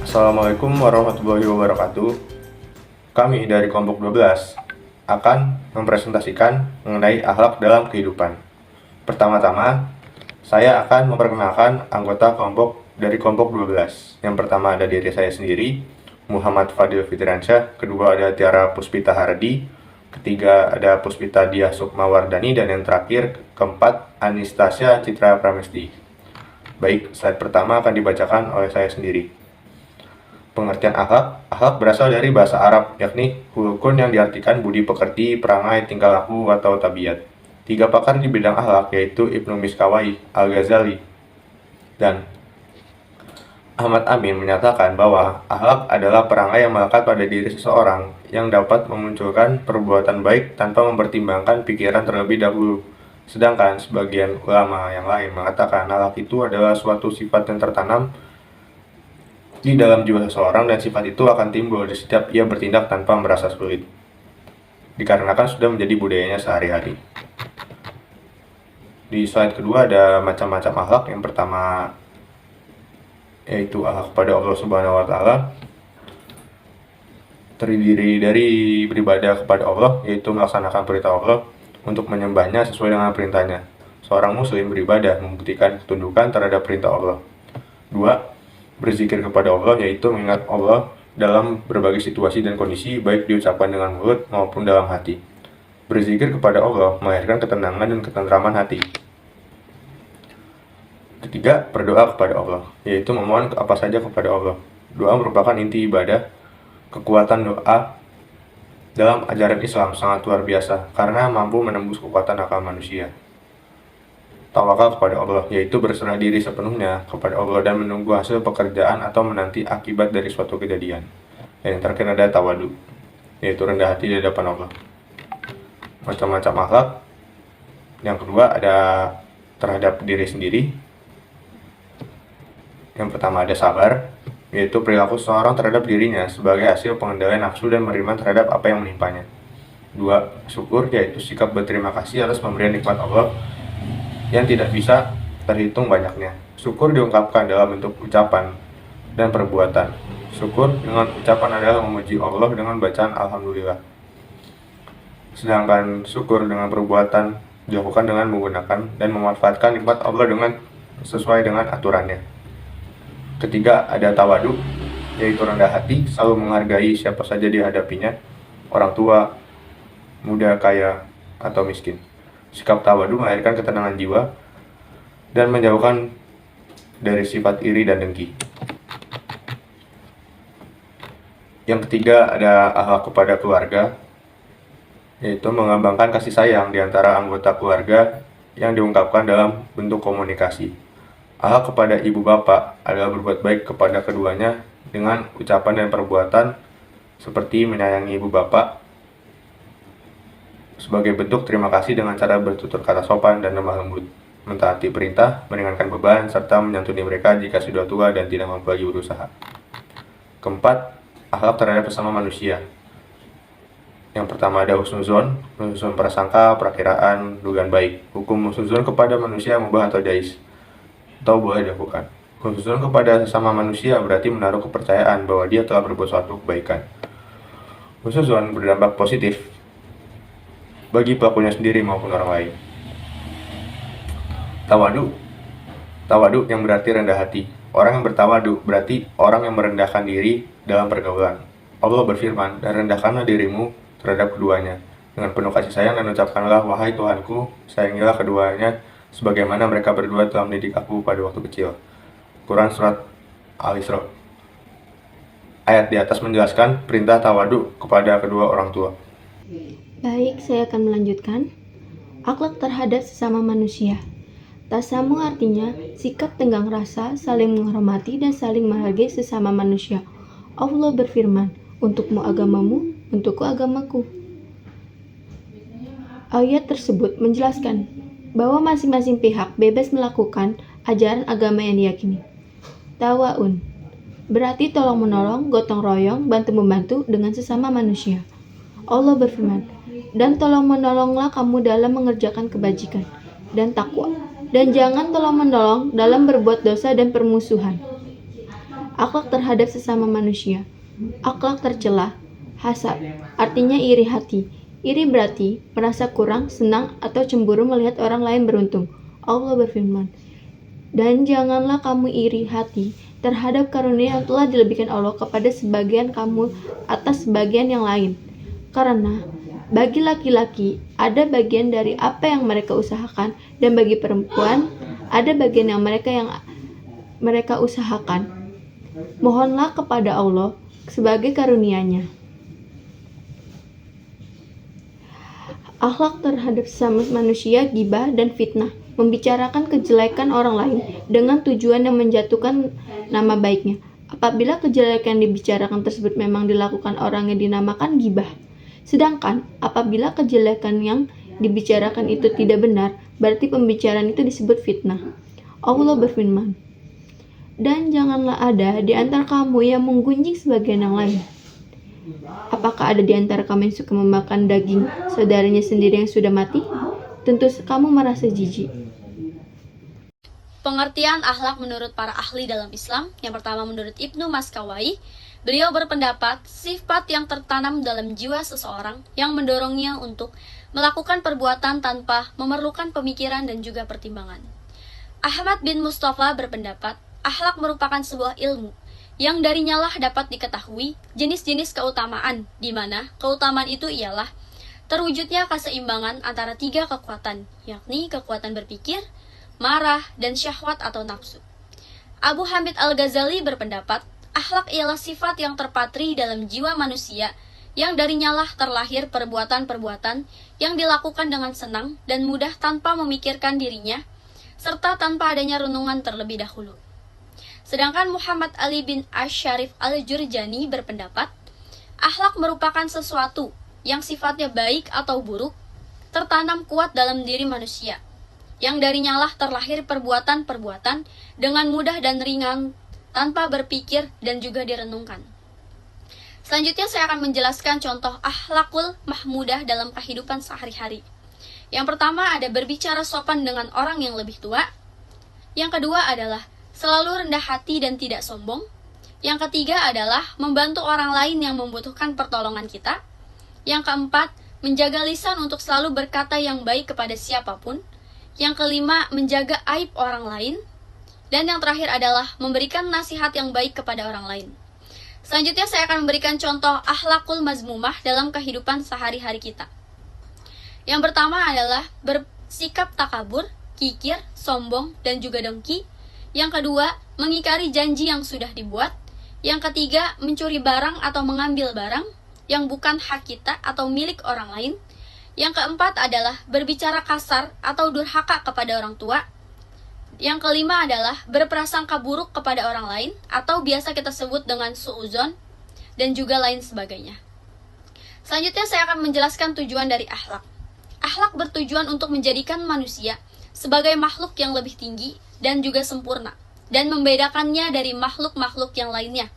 Assalamualaikum warahmatullahi wabarakatuh. Kami dari kelompok 12 akan mempresentasikan mengenai akhlak dalam kehidupan. Pertama-tama, saya akan memperkenalkan anggota kelompok dari kelompok 12. Yang pertama ada diri saya sendiri, Muhammad Fadil Fitransyah. Kedua ada Tiara Puspita Hardi. Ketiga ada Puspita Diah Sukmawardani. Dan yang terakhir, keempat, Anastasia Citra Pramesti. Baik, slide pertama akan dibacakan oleh saya sendiri. Pengertian akhlak. Akhlak berasal dari bahasa Arab, yakni hulukun yang diartikan budi pekerti, perangai, tingkah laku, atau tabiat. Tiga pakar di bidang akhlak yaitu Ibnu Miskawai, Al-Ghazali, dan Ahmad Amin menyatakan bahwa akhlak adalah perangai yang melekat pada diri seseorang yang dapat memunculkan perbuatan baik tanpa mempertimbangkan pikiran terlebih dahulu. Sedangkan sebagian ulama yang lain mengatakan akhlak itu adalah suatu sifat yang tertanam di dalam jiwa seseorang dan sifat itu akan timbul di setiap ia bertindak tanpa merasa sulit, dikarenakan sudah menjadi budayanya sehari-hari. Di slide kedua ada macam-macam akhlak. Yang pertama yaitu akhlak kepada Allah Subhanahu wa Ta'ala, terdiri dari beribadah kepada Allah, yaitu melaksanakan perintah Allah untuk menyembahnya sesuai dengan perintahnya. Seorang muslim beribadah membuktikan ketundukan terhadap perintah Allah. 2. Berzikir kepada Allah, yaitu mengingat Allah dalam berbagai situasi dan kondisi, baik diucapkan dengan mulut maupun dalam hati. Berzikir kepada Allah melahirkan ketenangan dan ketentraman hati. Ketiga, berdoa kepada Allah, yaitu memohon apa saja kepada Allah. Doa merupakan inti ibadah. Kekuatan doa dalam ajaran Islam sangat luar biasa karena mampu menembus kekuatan akal manusia. Tawakal kepada Allah, yaitu berserah diri sepenuhnya kepada Allah dan menunggu hasil pekerjaan atau menanti akibat dari suatu kejadian. Dan yang terakhir ada tawadu, yaitu rendah hati di hadapan Allah. Macam-macam akhlak. Yang kedua ada terhadap diri sendiri. Yang pertama ada sabar, yaitu perilaku seseorang terhadap dirinya sebagai hasil pengendalian nafsu dan menerima terhadap apa yang menimpanya. 2. Syukur, yaitu sikap berterima kasih atas pemberian nikmat Allah yang tidak bisa terhitung banyaknya. Syukur diungkapkan dalam bentuk ucapan dan perbuatan. Syukur dengan ucapan adalah memuji Allah dengan bacaan Alhamdulillah. Sedangkan syukur dengan perbuatan dilakukan dengan menggunakan dan memanfaatkan nikmat Allah dengan sesuai dengan aturannya. Ketiga, ada tawadu, yaitu rendah hati, selalu menghargai siapa saja dihadapinya, orang tua, muda, kaya, atau miskin. Sikap tawadu melahirkan ketenangan jiwa dan menjauhkan dari sifat iri dan dengki. Yang ketiga ada akhlak kepada keluarga, yaitu mengembangkan kasih sayang di antara anggota keluarga yang diungkapkan dalam bentuk komunikasi. Akhlak kepada ibu bapak adalah berbuat baik kepada keduanya dengan ucapan dan perbuatan seperti menyayangi ibu bapak, sebagai bentuk terima kasih dengan cara bertutur kata sopan dan lemah lembut, mentaati perintah, meringankan beban, serta menyantuni mereka jika sudah tua dan tidak mampu lagi berusaha. Keempat, akhlak terhadap sesama manusia. Yang pertama ada husnuzon, menyusun prasangka, perakiraan, dugaan baik. Hukum husnuzon kepada manusia mubah atau jais, atau boleh dilakukan. Husnuzon kepada sesama manusia berarti menaruh kepercayaan bahwa dia telah berbuat suatu kebaikan. Husnuzon berdampak positif bagi pelakunya sendiri maupun orang lain. Tawadu yang berarti rendah hati. Orang yang bertawadu berarti orang yang merendahkan diri dalam pergaulan. Allah berfirman, dan rendahkanlah dirimu terhadap keduanya dengan penuh kasih sayang dan ucapkanlah, wahai Tuhanku, sayangilah keduanya sebagaimana mereka berdua telah mendidik aku pada waktu kecil. Quran Surat Al-Isra. Ayat di atas menjelaskan perintah tawadu kepada kedua orang tua. Baik, saya akan melanjutkan. Akhlak terhadap sesama manusia. Tasamu artinya sikap tenggang rasa, saling menghormati dan saling menghargai sesama manusia. Allah berfirman, untukmu agamamu, untukku agamaku. Ayat tersebut menjelaskan bahwa masing-masing pihak bebas melakukan ajaran agama yang diyakini. Tawa'un berarti tolong-menolong, gotong royong, bantu-membantu dengan sesama manusia. Allah berfirman, dan tolong-menolonglah kamu dalam mengerjakan kebajikan dan takwa, dan jangan tolong-menolong dalam berbuat dosa dan permusuhan. Akhlak terhadap sesama manusia. Akhlak tercela, hasad, artinya iri hati. Iri berarti merasa kurang, senang, atau cemburu melihat orang lain beruntung. Allah berfirman, dan janganlah kamu iri hati terhadap karunia yang telah dilebihkan Allah kepada sebagian kamu atas sebagian yang lain. Karena bagi laki-laki ada bagian dari apa yang mereka usahakan, dan bagi perempuan ada bagian yang mereka usahakan. Mohonlah kepada Allah sebagai karunia-Nya. Akhlak terhadap sesama manusia, ghibah dan fitnah, membicarakan kejelekan orang lain dengan tujuan yang menjatuhkan nama baiknya. Apabila kejelekan yang dibicarakan tersebut memang dilakukan orang yang dinamakan ghibah. Sedangkan apabila kejelekan yang dibicarakan itu tidak benar, berarti pembicaraan itu disebut fitnah. Allah berfirman, dan janganlah ada di antara kamu yang menggunjing sebagian yang lain. Apakah ada di antara kamu yang suka memakan daging saudaranya sendiri yang sudah mati? Tentu kamu merasa jijik. Pengertian akhlak menurut para ahli dalam Islam. Yang pertama menurut Ibnu Maskawai, beliau berpendapat sifat yang tertanam dalam jiwa seseorang yang mendorongnya untuk melakukan perbuatan tanpa memerlukan pemikiran dan juga pertimbangan. Ahmad bin Mustafa berpendapat akhlak merupakan sebuah ilmu yang darinya lah dapat diketahui jenis-jenis keutamaan, di mana keutamaan itu ialah terwujudnya keseimbangan antara 3 kekuatan, yakni kekuatan berpikir, marah, dan syahwat atau nafsu. Abu Hamid Al-Ghazali berpendapat akhlak ialah sifat yang terpatri dalam jiwa manusia yang darinya lah terlahir perbuatan-perbuatan yang dilakukan dengan senang dan mudah tanpa memikirkan dirinya, serta tanpa adanya renungan terlebih dahulu. Sedangkan Muhammad Ali bin Ash-Sharif Al-Jurjani berpendapat, akhlak merupakan sesuatu yang sifatnya baik atau buruk, tertanam kuat dalam diri manusia, yang darinya lah terlahir perbuatan-perbuatan dengan mudah dan ringan, tanpa berpikir dan juga direnungkan. Selanjutnya saya akan menjelaskan contoh akhlakul mahmudah dalam kehidupan sehari-hari. Yang pertama ada berbicara sopan dengan orang yang lebih tua. Yang kedua adalah selalu rendah hati dan tidak sombong. Yang ketiga adalah membantu orang lain yang membutuhkan pertolongan kita. Yang keempat, menjaga lisan untuk selalu berkata yang baik kepada siapapun. Yang kelima, menjaga aib orang lain. Dan yang terakhir adalah memberikan nasihat yang baik kepada orang lain. Selanjutnya saya akan memberikan contoh akhlakul mazmumah dalam kehidupan sehari-hari kita. Yang pertama adalah bersikap takabur, kikir, sombong, dan juga dengki. Yang kedua, mengingkari janji yang sudah dibuat. Yang ketiga, mencuri barang atau mengambil barang yang bukan hak kita atau milik orang lain. Yang keempat adalah berbicara kasar atau durhaka kepada orang tua. Yang kelima adalah berprasangka buruk kepada orang lain atau biasa kita sebut dengan suudzon dan juga lain sebagainya. Selanjutnya saya akan menjelaskan tujuan dari akhlak. Akhlak bertujuan untuk menjadikan manusia sebagai makhluk yang lebih tinggi dan juga sempurna, dan membedakannya dari makhluk-makhluk yang lainnya,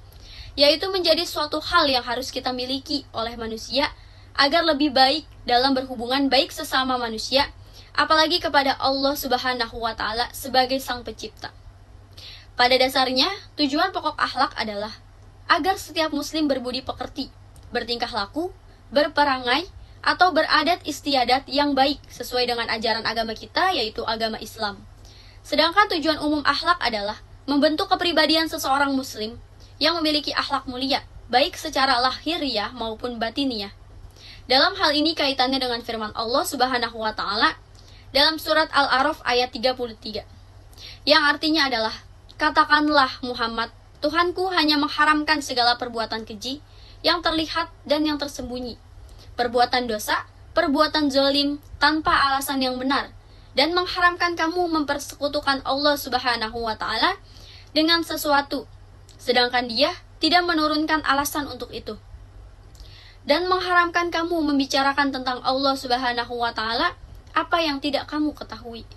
yaitu menjadi suatu hal yang harus kita miliki oleh manusia agar lebih baik dalam berhubungan baik sesama manusia, apalagi kepada Allah Subhanahu wa Ta'ala sebagai Sang Pencipta. Pada dasarnya, tujuan pokok akhlak adalah agar setiap muslim berbudi pekerti, bertingkah laku, berperangai, atau beradat istiadat yang baik sesuai dengan ajaran agama kita, yaitu agama Islam. Sedangkan tujuan umum akhlak adalah membentuk kepribadian seseorang muslim yang memiliki akhlak mulia, baik secara lahiriah maupun batiniah. Dalam hal ini kaitannya dengan firman Allah Subhanahu wa Ta'ala dalam surat Al-A'raf ayat 33, yang artinya adalah, katakanlah Muhammad, Tuhanku hanya mengharamkan segala perbuatan keji yang terlihat dan yang tersembunyi, perbuatan dosa, perbuatan zalim tanpa alasan yang benar, dan mengharamkan kamu mempersekutukan Allah Subhanahu wa Ta'ala dengan sesuatu, sedangkan Dia tidak menurunkan alasan untuk itu, dan mengharamkan kamu membicarakan tentang Allah Subhanahu wa Ta'ala apa yang tidak kamu ketahui?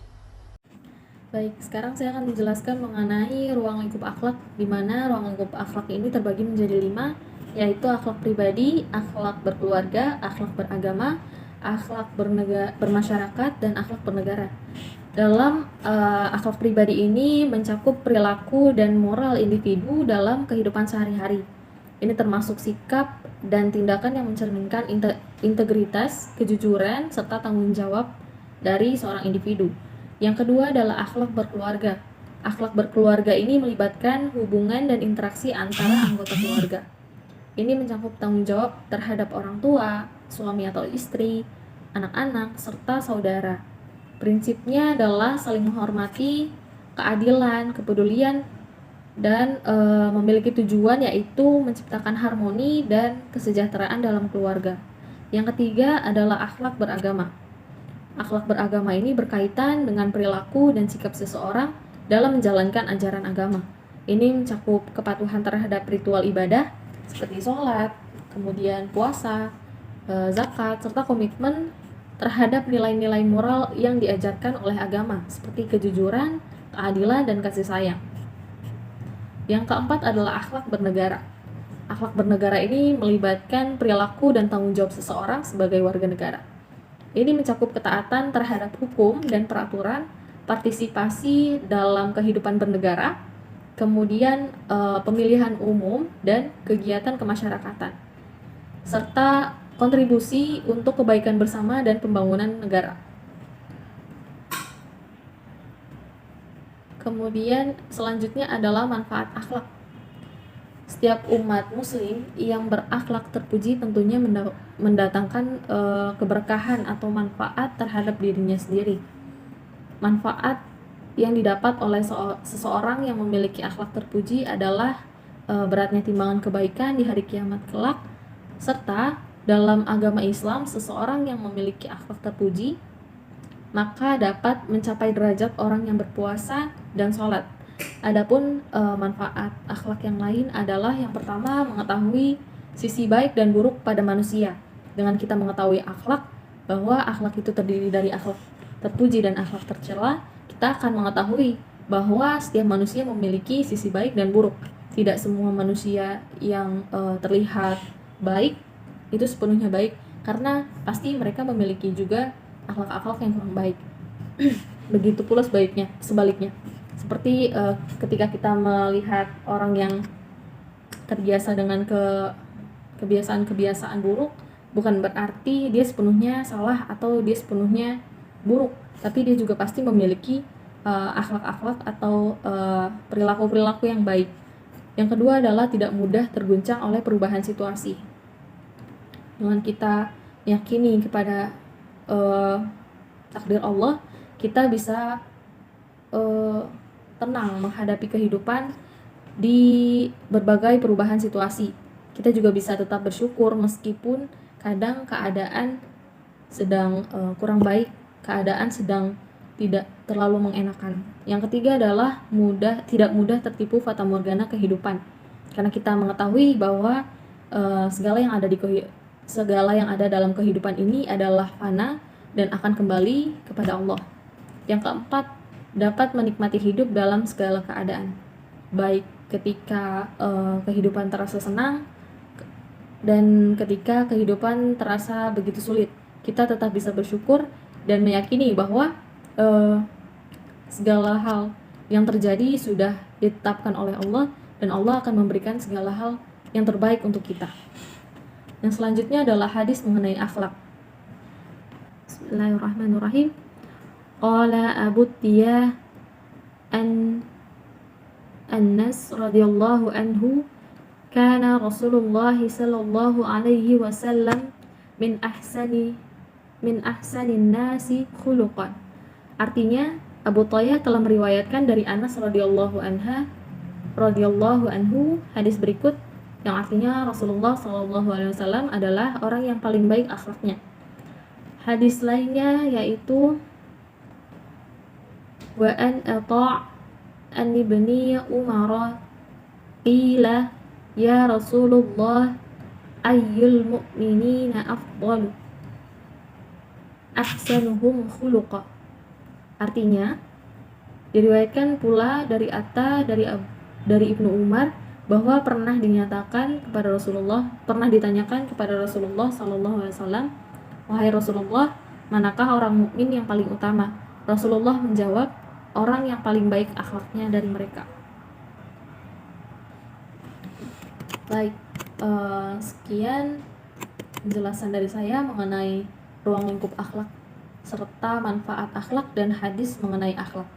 Baik, sekarang saya akan menjelaskan mengenai ruang lingkup akhlak, di mana ruang lingkup akhlak ini terbagi menjadi 5, yaitu akhlak pribadi, akhlak berkeluarga, akhlak beragama, akhlak bermasyarakat, dan akhlak bernegara. Dalam akhlak pribadi ini mencakup perilaku dan moral individu dalam kehidupan sehari-hari. Ini termasuk sikap dan tindakan yang mencerminkan integritas, kejujuran, serta tanggung jawab dari seorang individu. Yang kedua adalah akhlak berkeluarga. Akhlak berkeluarga ini melibatkan hubungan dan interaksi antara anggota keluarga. Ini mencakup tanggung jawab terhadap orang tua, suami atau istri, anak-anak, serta saudara. Prinsipnya adalah saling menghormati, keadilan, kepedulian, dan memiliki tujuan yaitu menciptakan harmoni dan kesejahteraan dalam keluarga. Yang ketiga adalah akhlak beragama. Akhlak beragama ini berkaitan dengan perilaku dan sikap seseorang dalam menjalankan ajaran agama. Ini mencakup kepatuhan terhadap ritual ibadah seperti sholat, kemudian puasa, zakat, serta komitmen terhadap nilai-nilai moral yang diajarkan oleh agama seperti kejujuran, keadilan, dan kasih sayang. Yang keempat adalah akhlak bernegara. Akhlak bernegara ini melibatkan perilaku dan tanggung jawab seseorang sebagai warga negara. Ini mencakup ketaatan terhadap hukum dan peraturan, partisipasi dalam kehidupan bernegara, kemudian pemilihan umum dan kegiatan kemasyarakatan, serta kontribusi untuk kebaikan bersama dan pembangunan negara. Kemudian selanjutnya adalah manfaat akhlak. Setiap umat muslim yang berakhlak terpuji tentunya mendatangkan keberkahan atau manfaat terhadap dirinya sendiri. Manfaat yang didapat oleh seseorang yang memiliki akhlak terpuji adalah beratnya timbangan kebaikan di hari kiamat kelak, serta dalam agama Islam seseorang yang memiliki akhlak terpuji maka dapat mencapai derajat orang yang berpuasa dan sholat. Adapun manfaat akhlak yang lain adalah yang pertama mengetahui sisi baik dan buruk pada manusia. Dengan kita mengetahui akhlak, bahwa akhlak itu terdiri dari akhlak terpuji dan akhlak tercela, kita akan mengetahui bahwa setiap manusia memiliki sisi baik dan buruk. Tidak semua manusia yang terlihat baik itu sepenuhnya baik, karena pasti mereka memiliki juga akhlak-akhlak yang kurang baik. Begitu pula sebaliknya. Seperti ketika kita melihat orang yang terbiasa dengan kebiasaan-kebiasaan buruk, bukan berarti dia sepenuhnya salah atau dia sepenuhnya buruk, tapi dia juga pasti memiliki akhlak-akhlak atau perilaku-perilaku yang baik. Yang kedua adalah tidak mudah terguncang oleh perubahan situasi. Dengan kita meyakini kepada takdir Allah, kita bisa tenang menghadapi kehidupan di berbagai perubahan situasi. Kita juga bisa tetap bersyukur meskipun kadang keadaan sedang kurang baik, keadaan sedang tidak terlalu mengenakan. Yang ketiga adalah tidak mudah tertipu fata morgana kehidupan, karena kita mengetahui bahwa segala yang ada dalam kehidupan ini adalah fana dan akan kembali kepada Allah. Yang keempat, dapat menikmati hidup dalam segala keadaan, baik ketika kehidupan terasa senang dan ketika kehidupan terasa begitu sulit. Kita tetap bisa bersyukur dan meyakini bahwa segala hal yang terjadi sudah ditetapkan oleh Allah, dan Allah akan memberikan segala hal yang terbaik untuk kita. Yang selanjutnya adalah hadis mengenai akhlak. Bismillahirrahmanirrahim. Qala Abu Tiyah Anas radhiyallahu anhu, kana Rasulullah sallallahu alaihi wasallam min ahsanin nasi khuluqan. Artinya, Abu Tiyah telah meriwayatkan dari Anas radhiyallahu anhu hadis berikut yang artinya Rasulullah sallallahu alaihi wasallam adalah orang yang paling baik akhlaknya. Hadis lainnya yaitu wa an an ibni Umar qila ya Rasulullah ayyul mu'minina afdalu ahsanuhum khuluqa. Artinya, diriwayatkan pula dari Atta dari Ibnu Umar bahwa pernah ditanyakan kepada Rasulullah Sallallahu Alaihi Wasallam, wahai Rasulullah, manakah orang mukmin yang paling utama? Rasulullah menjawab, orang yang paling baik akhlaknya dari mereka. Baik, sekian penjelasan dari saya mengenai ruang lingkup akhlak serta manfaat akhlak dan hadis mengenai akhlak.